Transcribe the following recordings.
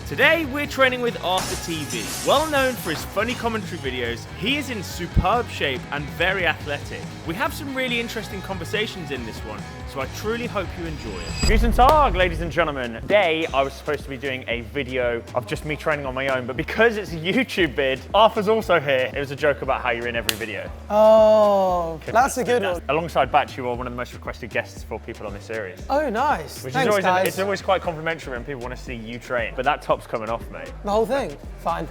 Today we're training with ArthurTV. Well known for his funny commentary videos, he is in superb shape and very athletic. We have some really interesting conversations in this one, so I truly hope you enjoy it. Guten Tag, ladies and gentlemen. Today I was supposed to be doing a video of just me training on my own, but because it's a YouTube vid, Arthur's also here. It was a joke about how you're in every video. Oh, that's a good one. Alongside Batch, you are one of the most requested guests for people on this series. Oh, nice. Which Thanks, is always, guys. it's always quite complimentary when people want to see you train, but that top's coming off, mate. The whole thing? Fine.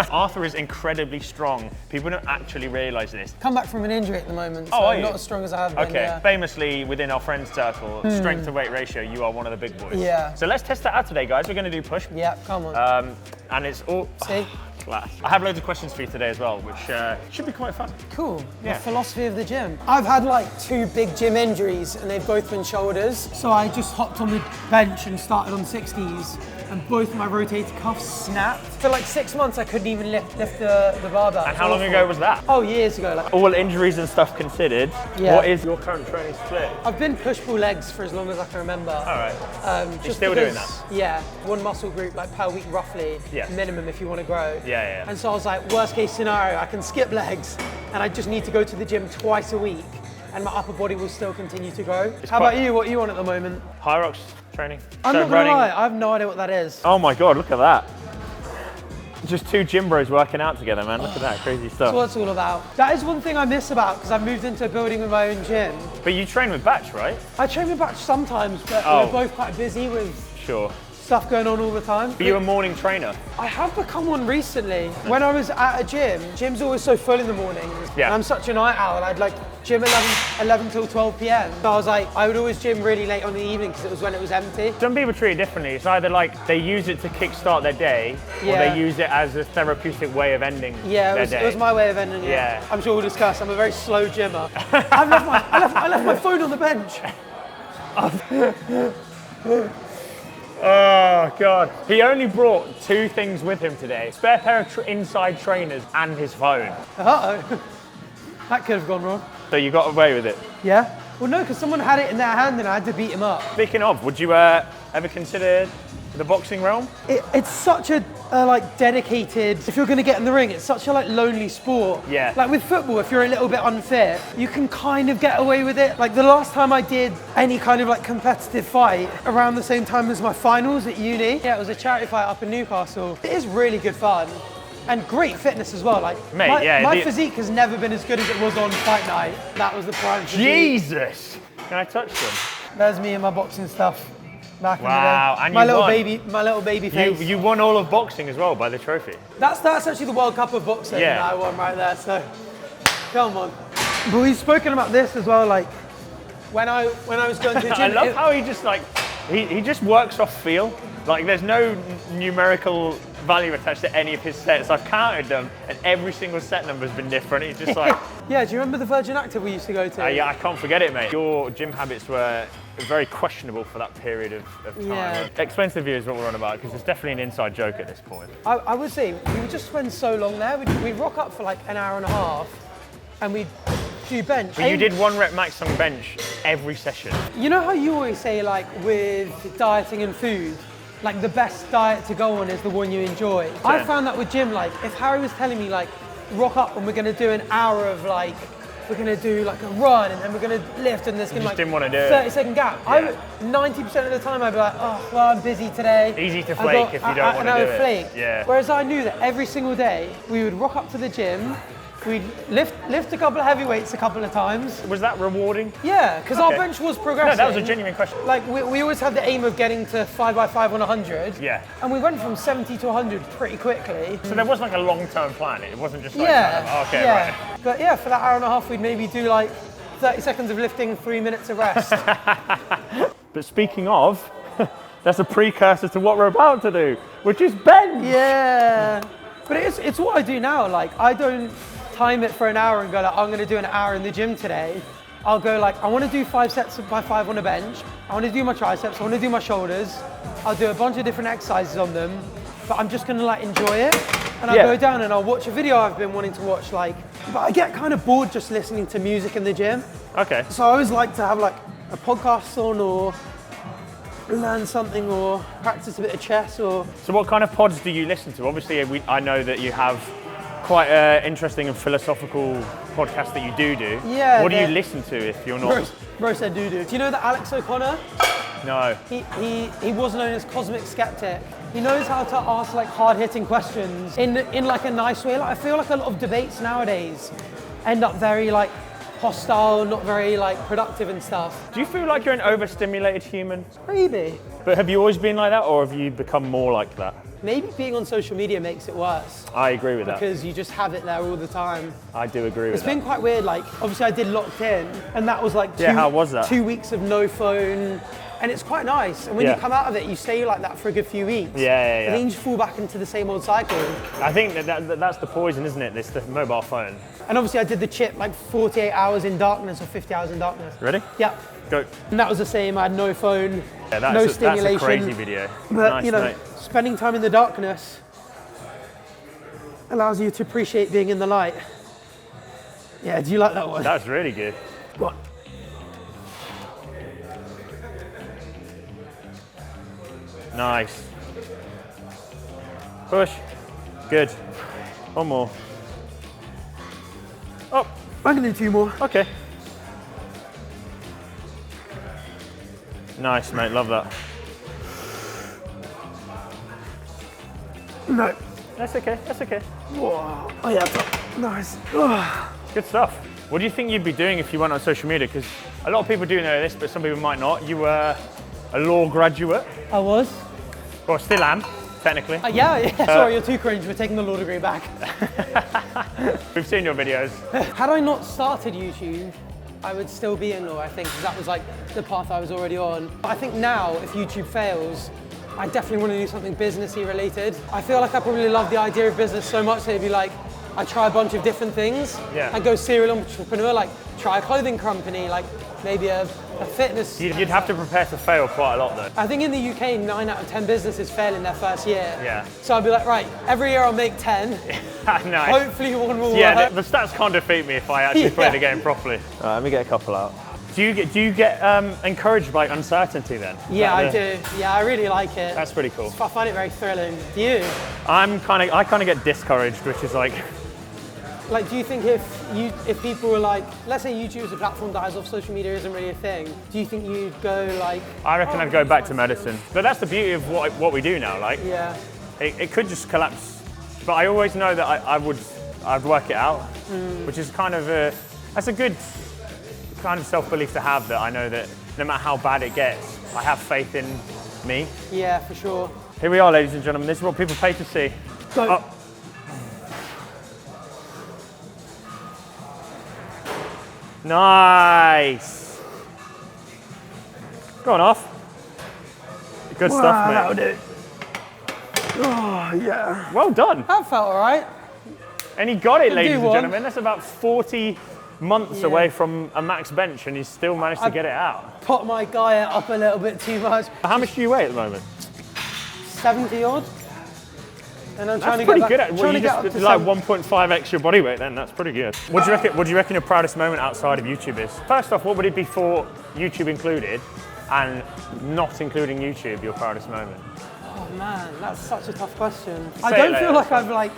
Arthur is incredibly strong. People don't actually realise this. Come back from an injury at the moment, so are you? not as strong as I have been. Okay, Yeah. Famously within our friends circle, strength to weight ratio, you are one of the big boys. Yeah. So let's test that out today, guys. We're going to do push. Yeah, come on. And it's all See? class. I have loads of questions for you today as well, which should be quite fun. Cool. Yeah. The philosophy of the gym. I've had like 2 big gym injuries and they've both been shoulders. So I just hopped on the bench and started on 60s and both my rotator cuffs snapped. For like 6 months I couldn't even lift the barbell. And how long ago was that? Oh, years ago. Like, All injuries and stuff considered, Yeah. what is your current training split? I've been push-pull legs for as long as I can remember. All right. Just still doing because, that? Yeah, one muscle group like per week roughly, Yeah. minimum if you want to grow. Yeah. And so I was like, worst case scenario, I can skip legs and I just need to go to the gym twice a week and my upper body will still continue to grow. How about you? What are you on at the moment? High rocks training. I'm So not gonna lie, I have no idea what that is. Oh my God, look at that. Just 2 gym bros working out together, man. Look at that, crazy stuff. That's what it's all about. That is one thing I miss about, because I've moved into a building with my own gym. But you train with Batch, right? I train with Batch sometimes, but Oh. we're both quite busy with Sure. stuff going on all the time. Are you a morning trainer? I have become one recently. When I was at a gym's always so full in the mornings. Yeah. And I'm such a night owl. I'd like gym 11 till 12 p.m. So I was like, I would always gym really late on the evening because it was when it was empty. Some people treat it differently. It's either like they use it to kickstart their day, or Yeah. they use it as a therapeutic way of ending Yeah, their it day. was my way of ending it. Yeah. I'm sure we'll discuss. I'm a very slow gymmer. I left my phone on the bench. Oh God. He only brought 2 things with him today. Spare pair of inside trainers and his phone. Uh-oh. That could have gone wrong. So you got away with it. Yeah? Well, no, because someone had it in their hand and I had to beat him up. Speaking of, would you ever consider the boxing realm? It's such a like dedicated, if you're gonna get in the ring, it's such a like lonely sport. Yeah. Like with football, if you're a little bit unfit, you can kind of get away with it. Like the last time I did any kind of like competitive fight, around the same time as my finals at uni. Yeah, it was a charity fight up in Newcastle. It is really good fun. And great fitness as well. Like, Mate, my physique has never been as good as it was on fight night. That was the prime physique. Jesus! Can I touch them? There's me and my boxing stuff back Wow, in the day. and My you little won. baby, my little baby face. You won all of boxing as well by the trophy. That's actually the World Cup of boxing Yeah. that I won right there. So, come on. But we've spoken about this as well. Like when I was going to the gym. I love how he just like he just works off feel. Like there's no numerical value attached to any of his sets. I've counted them, and every single set number has been different. He's just like, Yeah, do you remember the Virgin Active we used to go to? yeah, I can't forget it, mate. Your gym habits were very questionable for that period of time. Yeah. Explain to the viewers what we're on about, because it's definitely an inside joke at this point. I would say we would just spend so long there. We'd rock up for like an hour and a half, and we'd do bench. But you did 1 rep max on bench every session. You know how you always say like with dieting and food, like the best diet to go on is the one you enjoy. I found that with gym, like if Harry was telling me like rock up and we're gonna do an hour of like, we're gonna do like a run and then we're gonna lift and there's gonna just like didn't wanna do it. 30-second gap. Yeah. 90% of the time I'd be like, oh, well, I'm busy today. Easy to I flake if you don't and wanna I do would it. flake. Yeah. Whereas I knew that every single day we would rock up to the gym, we'd lift a couple of heavy weights a couple of times. Was that rewarding? Yeah, because our bench was progressing. No, that was a genuine question. Like we always had the aim of getting to 5x5 on 100. Yeah. And we went from 70 to 100 pretty quickly. So there was like a long-term plan. It wasn't just like, Yeah. kind of, okay, yeah. right. But yeah, for that hour and a half, we'd maybe do like 30 seconds of lifting, 3 minutes of rest. But speaking of, that's a precursor to what we're about to do, which is bench. Yeah. But it's what I do now. Like I don't time it for an hour and go like, I'm going to do an hour in the gym today. I'll go like, I want to do 5 sets by 5 on a bench. I want to do my triceps. I want to do my shoulders. I'll do a bunch of different exercises on them, but I'm just going to like enjoy it. And I'll go down and I'll watch a video I've been wanting to watch. Like, but I get kind of bored just listening to music in the gym. Okay. So I always like to have like a podcast on or learn something or practice a bit of chess or... So what kind of pods do you listen to? Obviously, I know that you have quite an interesting and philosophical podcast that you do. Yeah. What do you listen to if you're not... Bro said do. Do you know that Alex O'Connor? No. He was known as Cosmic Skeptic. He knows how to ask like hard-hitting questions in like a nice way. Like, I feel like a lot of debates nowadays end up very like hostile, not very like productive and stuff. Do you feel like you're an overstimulated human? Maybe. But have you always been like that, or have you become more like that? Maybe being on social media makes it worse. I agree with that. Because you just have it there all the time. I do agree with It's that. been quite weird. Like, obviously I did Locked In, and that was like how was that? 2 weeks of no phone. And it's quite nice. And when you come out of it, you stay like that for a good few weeks. Yeah. And then you just fall back into the same old cycle. I think that's the poison, isn't it? It's the mobile phone. And obviously I did the chip like 48 hours in darkness or 50 hours in darkness. Ready? Yeah. Go. And that was the same. I had no phone, Yeah, no stimulation. That's a crazy video. But Nice, you know, mate. spending time in the darkness allows you to appreciate being in the light. Yeah, do you like that one? That's really good. What? Nice. Push. Good. One more. Oh, I can do 2 more. okay. Nice, mate. Love that. No. That's okay. That's okay. Whoa. Oh yeah, nice. Oh. Good stuff. What do you think you'd be doing if you went on social media? Because a lot of people do know this, but some people might not. You were a law graduate. I was. Well, still am, technically. Yeah. Sorry, you're too cringe. We're taking the law degree back. We've seen your videos. Had I not started YouTube, I would still be in law, I think, because that was like the path I was already on. I think now, if YouTube fails, I definitely want to do something businessy related. I feel like I probably love the idea of business so much that it'd be like, I try a bunch of different things. Yeah. I go serial entrepreneur, like try a clothing company, like maybe a fitness. You'd have to prepare to fail quite a lot, though. I think in the UK, 9 out of 10 businesses fail in their first year. Yeah. So I'd be like, right, every year I'll make 10. Nice. Hopefully one will Yeah, work. the stats can't defeat me if I actually play the game properly. All right, let me get a couple out. Do you get encouraged by uncertainty then? Yeah, I do. Yeah, I really like it. That's pretty cool. I find it very thrilling. Do you? I kind of get discouraged, which is like. Like, do you think if people were like, let's say YouTube as a platform dies off, social media isn't really a thing, do you think you'd go like... I reckon I'd go back to medicine. But that's the beauty of what we do now, like. Yeah. It could just collapse. But I always know that I'd work it out, which is that's a good kind of self-belief to have, that I know that no matter how bad it gets, I have faith in me. Yeah, for sure. Here we are, ladies and gentlemen. This is what people pay to see. Go. Oh. Nice. Go on, off. Good stuff, mate. That'll do. Oh, yeah. Well done. That felt all right. And he got it, Could ladies do and one. gentlemen. That's about 40 months away from a max bench, and he's still managed to get it out. Put my guy up a little bit too much. How much do you weigh at the moment? 70 odd. And I'm trying That's to pretty get good. back, Well, trying you to get just up to like 70. 1.5x your body weight then. That's pretty good. What do you reckon your proudest moment outside of YouTube is? First off, what would it be for YouTube included, and not including YouTube, your proudest moment? Oh man, that's such a tough question. Say I it don't later, feel like that's I've like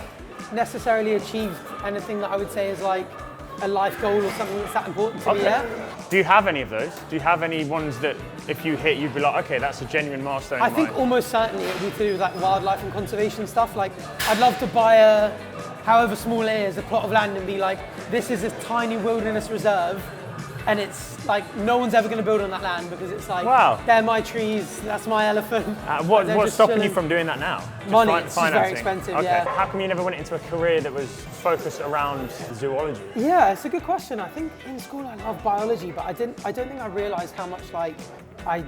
necessarily achieved anything that I would say is like a life goal or something that's that important to me yet. Do you have any of those? Do you have any ones that if you hit, you'd be like, okay, that's a genuine milestone? I think almost certainly it would be to do with like wildlife and conservation stuff. Like, I'd love to buy a, however small it is, a plot of land and be like, this is a tiny wilderness reserve, and it's like no one's ever going to build on that land because it's like, Wow. they're my trees, that's my elephant. What's just stopping you chilling. from doing that now? Money, it's just very financing? expensive, Okay. yeah. How come you never went into a career that was focused around zoology? Yeah, it's a good question. I think in school I loved biology, but I don't think I realised how much like I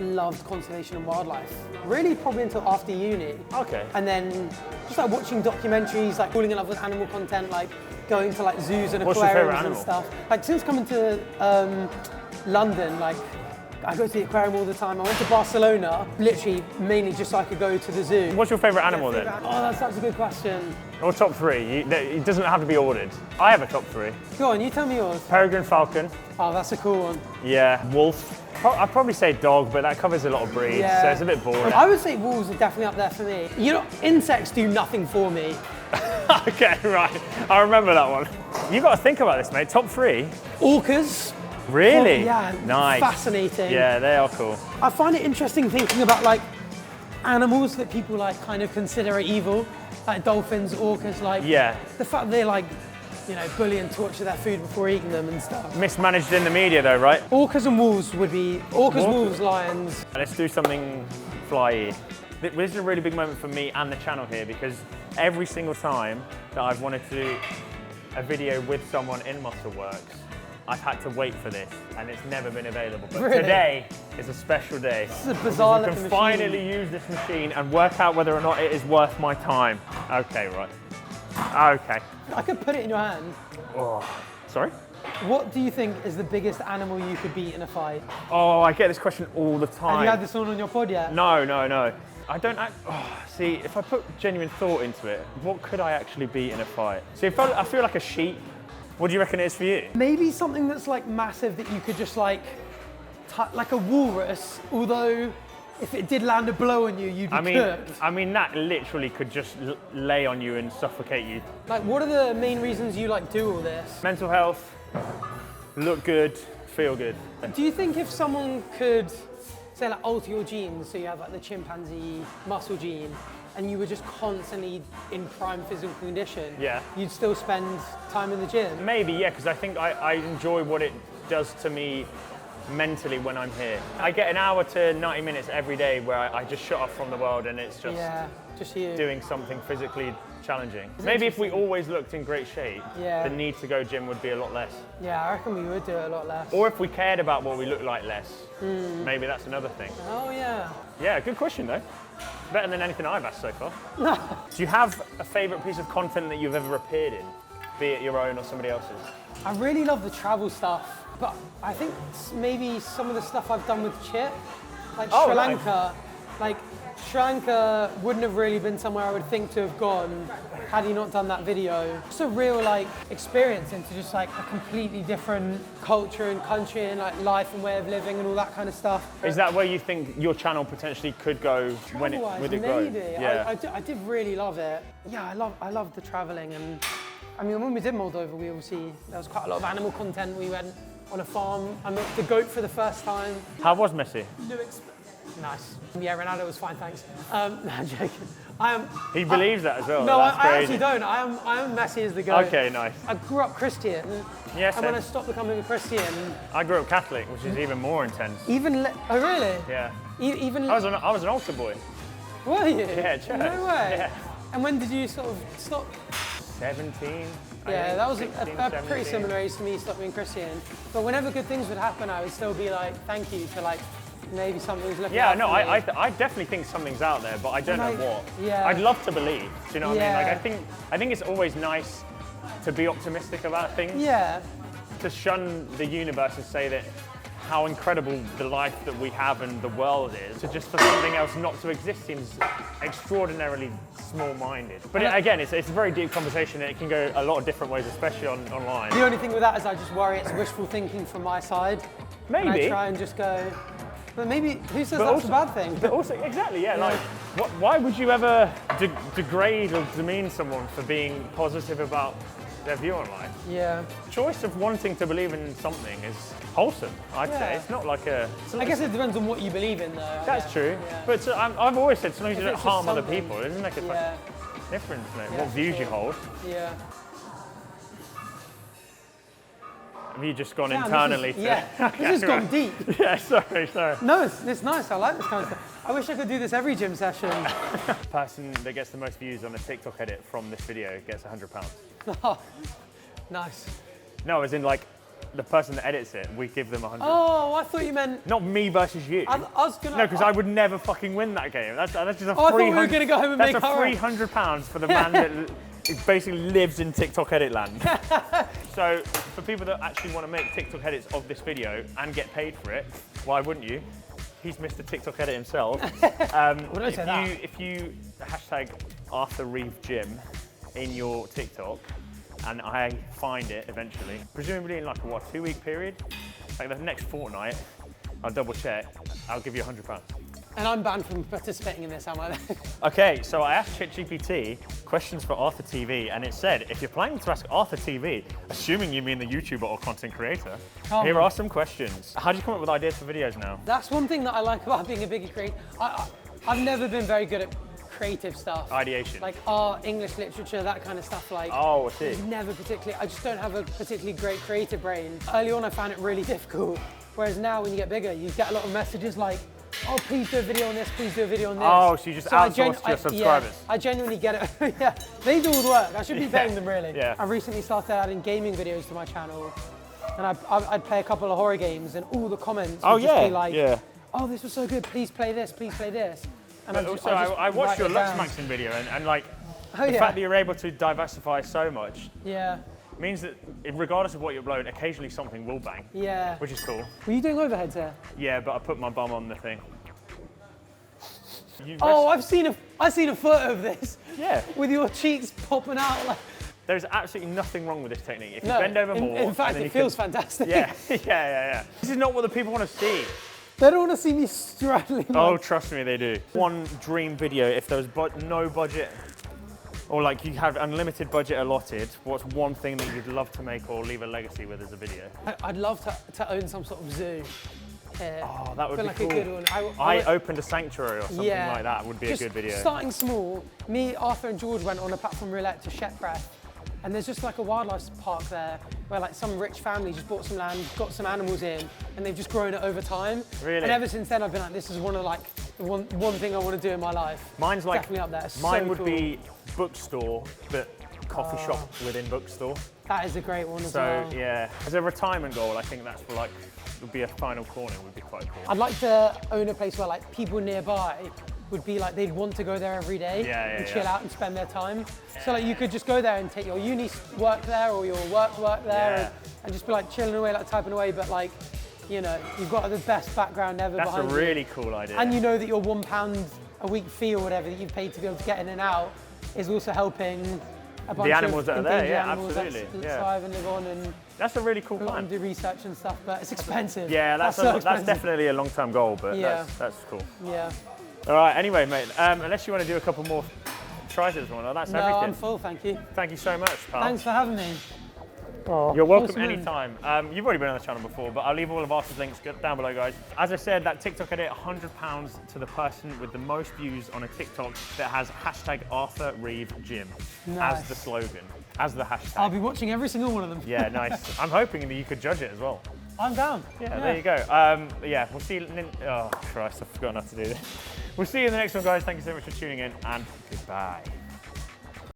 loved conservation and wildlife. Really, probably until after uni. Okay. And then just like watching documentaries, like falling in love with animal content, like going to like zoos and What's your favourite aquariums and animal? stuff. Like since coming to London, like I go to the aquarium all the time. I went to Barcelona, literally mainly just so I could go to the zoo. What's your favourite animal then? Oh, that's such a good question. Or top three? It doesn't have to be ordered. I have a top three. Go on, you tell me yours. Peregrine falcon. Oh, that's a cool one. Yeah, wolf. I'd probably say dog, but that covers a lot of breeds, so it's a bit boring. I would say wolves are definitely up there for me. You know, insects do nothing for me. Okay, right. I remember that one. You got to think about this, mate. Top three. Orcas. Really? Oh, yeah. Nice. Fascinating. Yeah, they are cool. I find it interesting thinking about like animals that people like kind of consider are evil, like dolphins, orcas. Like the fact that they like, you know, bully and torture their food before eating them and stuff. Mismanaged in the media though, right? Orcas and wolves would be wolves, lions. Let's do something fly-y. This is a really big moment for me and the channel here because every single time that I've wanted to do a video with someone in Muscleworks, I've had to wait for this and it's never been available. But really? Today is a special day. This is a bizarre looking machine. I can finally use this machine and work out whether or not it is worth my time. Okay, right. Okay. I could put it in your hand. Oh, sorry? What do you think is the biggest animal you could beat in a fight? Oh, I get this question all the time. Have you had this one on your pod yet? No. I don't see, if I put genuine thought into it, what could I actually beat in a fight? See, I feel like a sheep. What do you reckon it is for you? Maybe something that's like massive that you could just like a walrus, although if it did land a blow on you, you'd be cooked. I mean, that literally could just lay on you and suffocate you. Like, what are the main reasons you like do all this? Mental health, look good, feel good. Do you think if someone could, say, like alter your genes, so you have like the chimpanzee muscle gene, and you were just constantly in prime physical condition, you'd still spend time in the gym? Maybe, yeah, because I think I enjoy what it does to me mentally when I'm here. I get an hour to 90 minutes every day where I just shut off from the world and it's just you doing something physically challenging. Maybe if we always looked in great shape, the need to go gym would be a lot less. Yeah, I reckon we would do it a lot less. Or if we cared about what we look like less, maybe that's another thing. Oh yeah. Yeah, good question though. Better than anything I've asked so far. Do you have a favourite piece of content that you've ever appeared in, be it your own or somebody else's? I really love the travel stuff, but I think maybe some of the stuff I've done with Chip, like Sri Lanka, like Sri Lanka wouldn't have really been somewhere I would think to have gone had he not done that video. It's a real like experience into just like a completely different culture and country and like life and way of living and all that kind of stuff. Is that where you think your channel potentially could go when it grows? Maybe. Yeah. I did really love it. Yeah, I love the traveling, and I mean when we did Moldova, we obviously there was quite a lot of animal content. We went on a farm. I met the goat for the first time. How was Messi? Nice. Yeah, Ronaldo was fine, thanks. No, I'm joking. He believes that as well. No, I actually don't. I am Messi as the goat. Okay, nice. I grew up Christian. Yes. And when I stopped becoming a Christian, I grew up Catholic, which is even more intense. Oh really? Yeah. Even. I was an altar boy. Were you? Yeah, church. No way. Yeah. And when did you sort of stop? 17. Yeah, that was 16, a pretty similar age to me stopping being Christian. But whenever good things would happen, I would still be like, thank you to like maybe something's looking out for me. I definitely think something's out there, but I don't know what. Yeah. I'd love to believe. Do you know what I mean? Yeah. Like I think it's always nice to be optimistic about things. Yeah. To shun the universe and say that how incredible the life that we have and the world is, to just for something else not to exist seems extraordinarily small-minded. But again, it's a very deep conversation and it can go a lot of different ways, especially online. The only thing with that is I just worry it's wishful thinking from my side. Maybe. And I try and just go, but maybe, who says that's a bad thing? But also, exactly, yeah. Like, why would you ever degrade or demean someone for being positive about their view on life? Yeah. Choice of wanting to believe in something is wholesome, I'd say. It's not like a... I guess it depends on what you believe in, though. That's true. Yeah. But I've always said, sometimes you don't harm other people. It doesn't make a difference, mate, what views you hold. Yeah. Have you just gone internally to... Yeah, this has gone deep. Yeah, sorry. No, it's nice. I like this kind of stuff. I wish I could do this every gym session. Person that gets the most views on a TikTok edit from this video gets £100. Oh, nice. No, as in like, the person that edits it, we give them 100. Oh, I thought you meant... Not me versus you. I was gonna... No, because I would never fucking win that game. That's just a I thought we were going to go home and make That's a £300 for the man that basically lives in TikTok edit land. So for people that actually want to make TikTok edits of this video and get paid for it, why wouldn't you? He's Mr. TikTok edit himself. If you hashtag ArthurReev Gym in your TikTok, and I find it eventually, presumably in like a 2-week period, like the next fortnight, I'll double check, I'll give you £100. And I'm banned from participating in this, am I? Okay, so I asked ChatGPT questions for ArthurTV, and it said, if you're planning to ask ArthurTV, assuming you mean the YouTuber or content creator, here are some questions. How do you come up with ideas for videos now? That's one thing that I like about being a bigger creator. I've never been very good at creative stuff. Ideation. Like art, English literature, that kind of stuff. Like, oh, I see. Never particularly, I just don't have a particularly great creative brain. Early on, I found it really difficult. Whereas now, when you get bigger, you get a lot of messages like, oh, please do a video on this, please do a video on this. Oh, so you just outsourced your subscribers. Yeah, I genuinely get it. Yeah, they do all the work. I should be paying them, really. Yeah. I recently started adding gaming videos to my channel, and I'd play a couple of horror games, and all the comments would just be like, oh, this was so good, please play this, please play this. And I watched your Lux Maxing video, and like, the fact that you're able to diversify so much means that regardless of what you upload, occasionally something will bang. Yeah. Which is cool. Were you doing overheads here? Yeah, but I put my bum on the thing. Oh, I've seen a photo of this. Yeah. With your cheeks popping out. Like. There's absolutely nothing wrong with this technique. If you bend over more. In fact, it feels fantastic. Yeah. Yeah. This is not what the people want to see. They don't want to see me straddling. Oh, trust me, they do. One dream video, if there was no budget, or like you have unlimited budget allotted, what's one thing that you'd love to make or leave a legacy with as a video? I'd love to own some sort of zoo. Oh, that would be like cool. A good one. I opened a sanctuary or something like that would be a good video. Starting small, me, Arthur and George went on a platform roulette to Sheppreth, and there's just like a wildlife park there where like some rich family just bought some land, got some animals in, and they've just grown it over time. Really? And ever since then I've been like, this is one of like the one thing I want to do in my life. Mine's like definitely up there. It's mine so would cool. be bookstore, but coffee shop within bookstore. That is a great one as well. So yeah, as a retirement goal, I think that's for like would be a final corner would be quite cool. I'd like to own a place where like people nearby would be like they'd want to go there every day and chill out and spend their time. So like you could just go there and take your uni work there or your work there and just be like chilling away, like typing away, but like, you know, you've got the best background ever behind you. That's a really cool idea. And you know that your £1 a week fee or whatever that you've paid to be able to get in and out is also helping a bunch the animals of that are there, yeah, animals absolutely. That thrive and live on, and that's a really cool plan. And do research and stuff, but it's expensive. Yeah, that's definitely a long-term goal, but that's cool. Yeah. All right, anyway, mate, unless you want to do a couple more tries at this one, that's everything. No, I'm full, thank you. Thank you so much, pal. Thanks for having me. Oh, you're welcome anytime. You've already been on the channel before, but I'll leave all of Arthur's links down below, guys. As I said, that TikTok edit, £100 to the person with the most views on a TikTok that has hashtag ArthurReevGym as the slogan, as the hashtag. I'll be watching every single one of them. Yeah, nice. I'm hoping that you could judge it as well. I'm down. Yeah, there you go. Yeah, we'll see you. Oh, Christ, I've forgotten how to do this. We'll see you in the next one, guys. Thank you so much for tuning in, and goodbye.